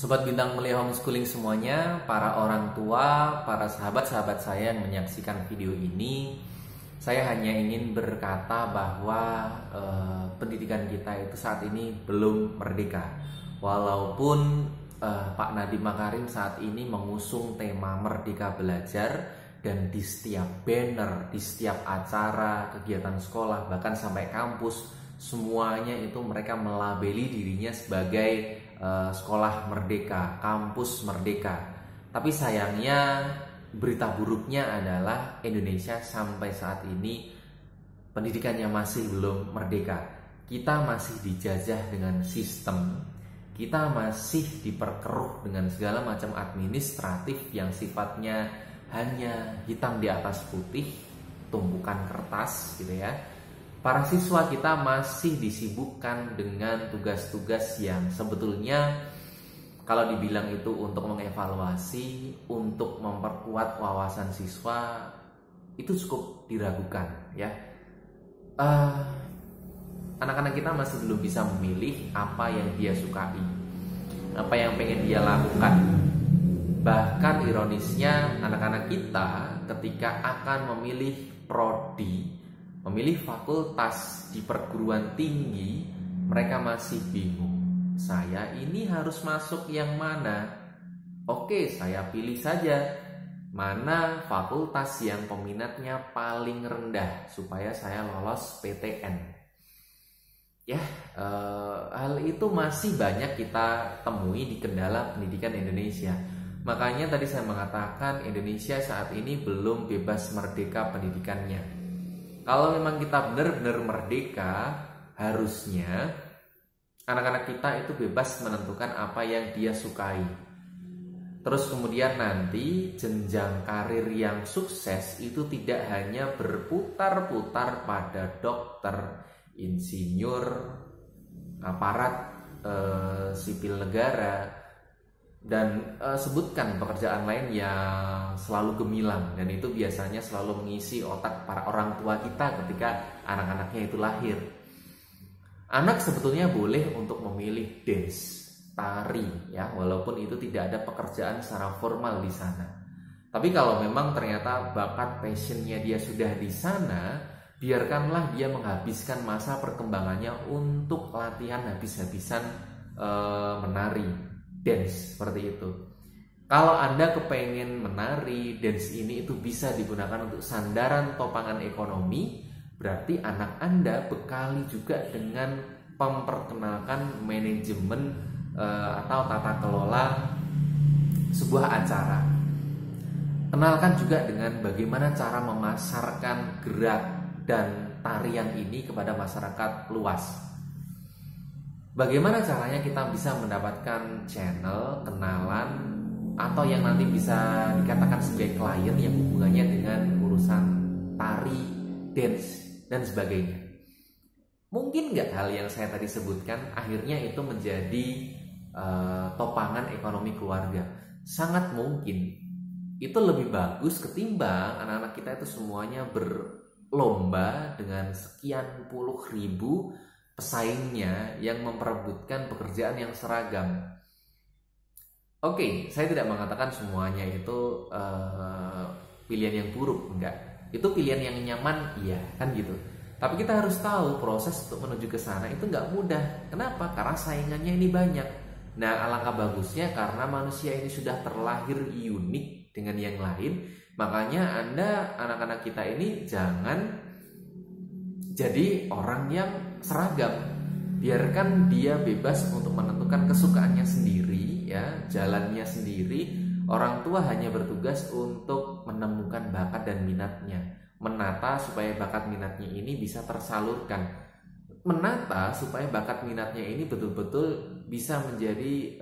Sobat Bintang Mulia Homeschooling semuanya, para orang tua, para sahabat-sahabat saya yang menyaksikan video ini, saya hanya ingin berkata bahwa pendidikan kita itu saat ini belum merdeka. Walaupun Pak Nadiem Makarim saat ini mengusung tema Merdeka Belajar, dan di setiap banner, di setiap acara, kegiatan sekolah, bahkan sampai kampus, semuanya itu mereka melabeli dirinya sebagai sekolah merdeka, kampus merdeka. Tapi sayangnya berita buruknya adalah Indonesia sampai saat ini pendidikannya masih belum merdeka. Kita masih dijajah dengan sistem, kita masih diperkeruh dengan segala macam administratif yang sifatnya hanya hitam di atas putih, tumpukan kertas gitu ya. Para siswa kita masih disibukkan dengan tugas-tugas yang sebetulnya kalau dibilang itu untuk mengevaluasi, untuk memperkuat wawasan siswa, itu cukup diragukan ya. Anak-anak kita masih belum bisa memilih apa yang dia sukai, apa yang pengen dia lakukan. Bahkan ironisnya anak-anak kita ketika akan memilih prodi, memilih fakultas di perguruan tinggi, mereka masih bingung. Saya ini harus masuk yang mana? Oke, saya pilih saja mana fakultas yang peminatnya paling rendah supaya saya lolos PTN. Ya, hal itu masih banyak kita temui di kendala pendidikan Indonesia. Makanya tadi saya mengatakan Indonesia saat ini belum bebas merdeka pendidikannya. Kalau memang kita benar-benar merdeka, harusnya anak-anak kita itu bebas menentukan apa yang dia sukai. Terus kemudian nanti jenjang karir yang sukses itu tidak hanya berputar-putar pada dokter, insinyur, aparat sipil negara, dan sebutkan pekerjaan lain yang selalu gemilang, dan itu biasanya selalu mengisi otak para orang tua kita ketika anak-anaknya itu lahir. Anak sebetulnya boleh untuk memilih dance, tari ya, walaupun itu tidak ada pekerjaan secara formal di sana. Tapi kalau memang ternyata bakat passionnya dia sudah di sana, biarkanlah dia menghabiskan masa perkembangannya untuk latihan habis-habisan menari, dance seperti itu. Kalau Anda kepengen menari, dance ini itu bisa digunakan untuk sandaran topangan ekonomi, berarti anak Anda bekali juga dengan memperkenalkan manajemen atau tata kelola sebuah acara. Kenalkan juga dengan bagaimana cara memasarkan gerak dan tarian ini kepada masyarakat luas. Bagaimana caranya kita bisa mendapatkan channel, kenalan, atau yang nanti bisa dikatakan sebagai klien yang hubungannya dengan urusan tari, dance, dan sebagainya. Mungkin nggak hal yang saya tadi sebutkan akhirnya itu menjadi topangan ekonomi keluarga? Sangat mungkin. Itu lebih bagus ketimbang anak-anak kita itu semuanya berlomba dengan sekian puluh ribu pesaingnya yang memperebutkan pekerjaan yang seragam. Oke, saya tidak mengatakan semuanya itu pilihan yang buruk, enggak. Itu pilihan yang nyaman, iya, kan gitu. Tapi kita harus tahu proses untuk menuju ke sana itu nggak mudah. Kenapa? Karena saingannya ini banyak. Nah, alangkah bagusnya karena manusia ini sudah terlahir unik dengan yang lain, makanya Anda, anak-anak kita ini jangan jadi orang yang seragam. Biarkan dia bebas untuk menentukan kesukaannya sendiri ya, jalannya sendiri. Orang tua hanya bertugas untuk menemukan bakat dan minatnya, menata supaya bakat minatnya ini bisa tersalurkan, menata supaya bakat minatnya ini betul-betul bisa menjadi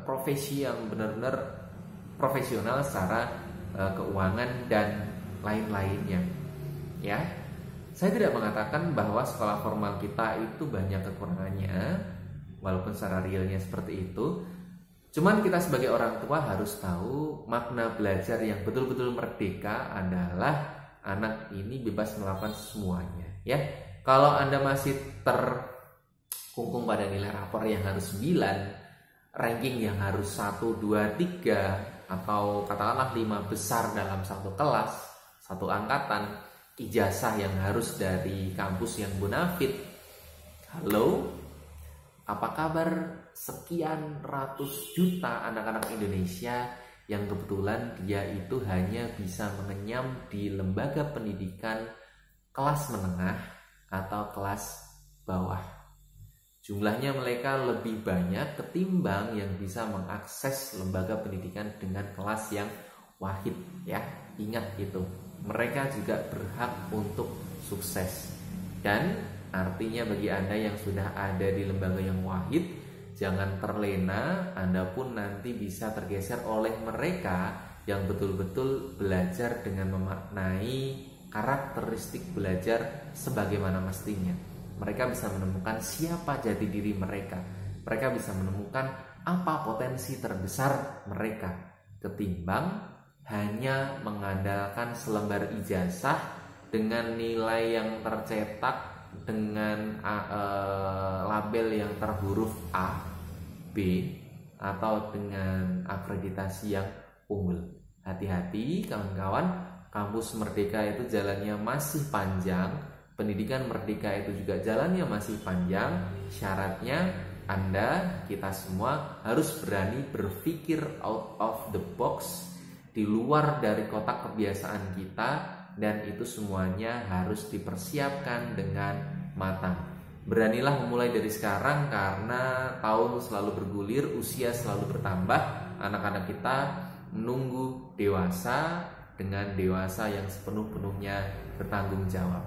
profesi yang benar-benar profesional secara keuangan dan lain-lainnya ya. Saya tidak mengatakan bahwa sekolah formal kita itu banyak kekurangannya, walaupun secara realnya seperti itu. Cuman kita sebagai orang tua harus tahu makna belajar yang betul-betul merdeka adalah anak ini bebas melakukan semuanya ya. Kalau Anda masih terkungkung pada nilai rapor yang harus 9, ranking yang harus 1, 2, 3 atau katakanlah 5 besar dalam satu kelas, satu angkatan, ijazah yang harus dari kampus yang bonafit. Halo, apa kabar sekian ratus juta anak-anak Indonesia yang kebetulan dia itu hanya bisa mengenyam di lembaga pendidikan kelas menengah atau kelas bawah. Jumlahnya mereka lebih banyak ketimbang yang bisa mengakses lembaga pendidikan dengan kelas yang wahid, ya. Ingat itu. Mereka juga berhak untuk sukses. Dan artinya bagi Anda yang sudah ada di lembaga yang wahid, jangan terlena, Anda pun nanti bisa tergeser oleh mereka yang betul-betul belajar dengan memaknai karakteristik belajar sebagaimana mestinya. Mereka bisa menemukan siapa jati diri mereka. Mereka bisa menemukan apa potensi terbesar mereka, ketimbang hanya mengandalkan selembar ijazah dengan nilai yang tercetak dengan label yang terhuruf A, B, atau dengan akreditasi yang unggul. Hati-hati kawan-kawan, kampus merdeka itu jalannya masih panjang. Pendidikan merdeka itu juga jalannya masih panjang. Syaratnya Anda, kita semua harus berani berpikir out of the box, di luar dari kotak kebiasaan kita, dan itu semuanya harus dipersiapkan dengan matang. Beranilah memulai dari sekarang karena tahun selalu bergulir, usia selalu bertambah. Anak-anak kita menunggu dewasa dengan dewasa yang sepenuh-penuhnya bertanggung jawab.